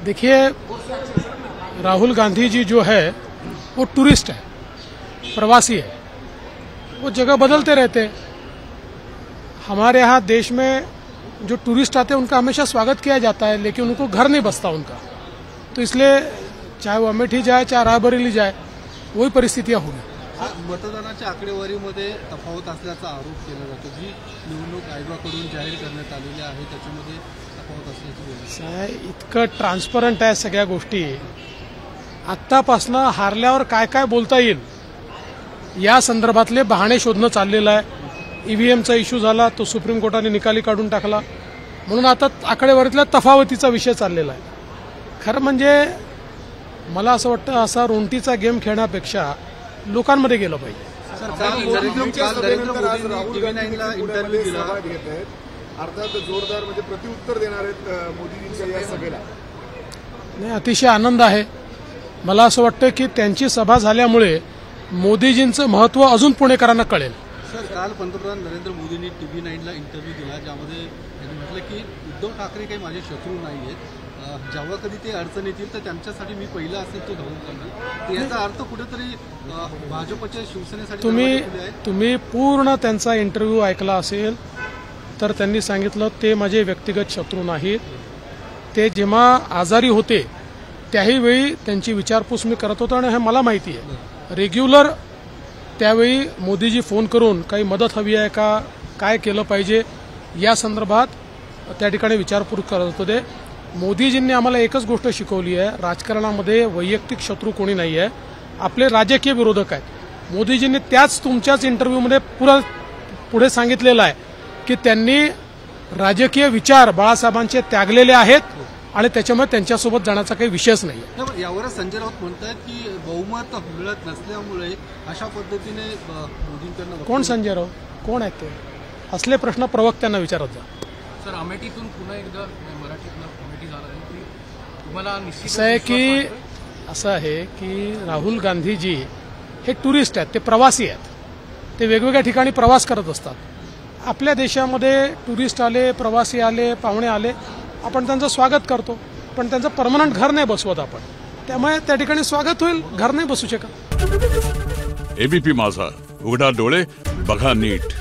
देखिए, राहुल गांधी जी जो है वो टूरिस्ट है, प्रवासी है, वो जगह बदलते रहते हैं। हमारे यहाँ देश में जो टूरिस्ट आते हैं उनका हमेशा स्वागत किया जाता है, लेकिन उनको घर नहीं बसता उनका, तो इसलिए चाहे वो अमेठी जाए चाहे रायबरेली जाए वही परिस्थितियां होंगी। मतदानाच्या आकडेवारीमध्ये तफावत असल्याचा आरोप केला जातो, जी निवडणूक आयोगाकडून जाहीर करण्यात आलेली आहे त्याच्यामध्ये तफावत असल्याची इतकं ट्रान्सपरंट आहे सगळ्या गोष्टी। आत्तापासून हारल्यावर काय काय बोलता येईल या संदर्भातले बहाणे शोधणं चाललेलं आहे। ईव्हीएमचा इश्यू झाला, तो सुप्रीम कोर्टाने निकाली काढून टाकला, म्हणून आता आकडेवारीतल्या तफावतीचा विषय चाललेला आहे। खरं म्हणजे मला असं वाटतं, असा रोंटीचा गेम खेळण्यापेक्षा लोकांमध्ये गेलं पाहिजे। अर्थात जोरदार म्हणजे प्रत्युत्तर देणार आहेत मोदींच्या या सभेला। नाही, अतिशय आनंद आहे। मला असं वाटतं की त्यांची सभा झाल्यामुळे मोदीजींचं महत्त्व अजून पुणेकरांना कळेल। सर, काल पंतप्रधान नरेंद्र मोदींनी TV9ला इंटरव्ह्यू दिला, ज्यामध्ये त्यांनी म्हटलं की उद्धव ठाकरे काही माझे शत्रू नाही आहेत, जेव्हा कधी ते अडचण येतील तर त्यांच्यासाठी मी पहिला असेल तो धावून करणार। याचा अर्थ कुठेतरी भाजपच्या शिवसेनेसाठी तुम्ही पूर्ण त्यांचा इंटरव्ह्यू ऐकला असेल तर त्यांनी सांगितलं ते माझे व्यक्तिगत शत्रू नाहीत। ते जेव्हा आजारी होते त्याही वेळी त्यांची विचारपूस मी करत होतो, आणि हे मला माहिती आहे। रेग्युलर त्यावेळी मोदीजी फोन करून काही मदत हवी आहे का, काय केलं पाहिजे या संदर्भात त्या ठिकाणी विचारपूस करत होते। मोदीजींनी आम्हाला एकच गोष्ट शिकवली आहे, राजकारणामध्ये वैयक्तिक शत्रू कोणी नाही आहे, आपले राजकीय विरोधक आहेत। मोदीजींनी त्याच तुमच्याच इंटरव्ह्यूमध्ये पुढे सांगितलेलं आहे की त्यांनी राजकीय विचार बाळासाहेबांचे त्यागलेले आहेत आणि त्याच्यामुळे त्यांच्यासोबत जाण्याचा काही विषयच नाही। यावरच संजय राऊत म्हणतात की बहुमत मिळत नसल्यामुळे अशा पद्धतीने मोदींकडून। कोण संजय राऊत, कोण आहेत ते? असले प्रश्न प्रवक्त्यांना विचारत जा। सर, अमेठीतून पुन्हा एकदा मराठीतनं अमेठी झाला की तुम्हाला निश्चित असं आहे की राहुल गांधीजी हे टुरिस्ट आहेत, ते प्रवासी आहेत, ते वेगवेगळ्या ठिकाणी प्रवास करत असतात। आपल्या देशामध्ये टुरिस्ट आले, प्रवासी आले, पाहुणे आले, आपण त्यांचं स्वागत करतो, पण त्यांचं परमनंट घर नाही बसवत आपण, त्यामुळे त्या ठिकाणी स्वागत होईल, घर नाही बसू शकत। एबीपी माझा, उघडा डोळे बघा नीट।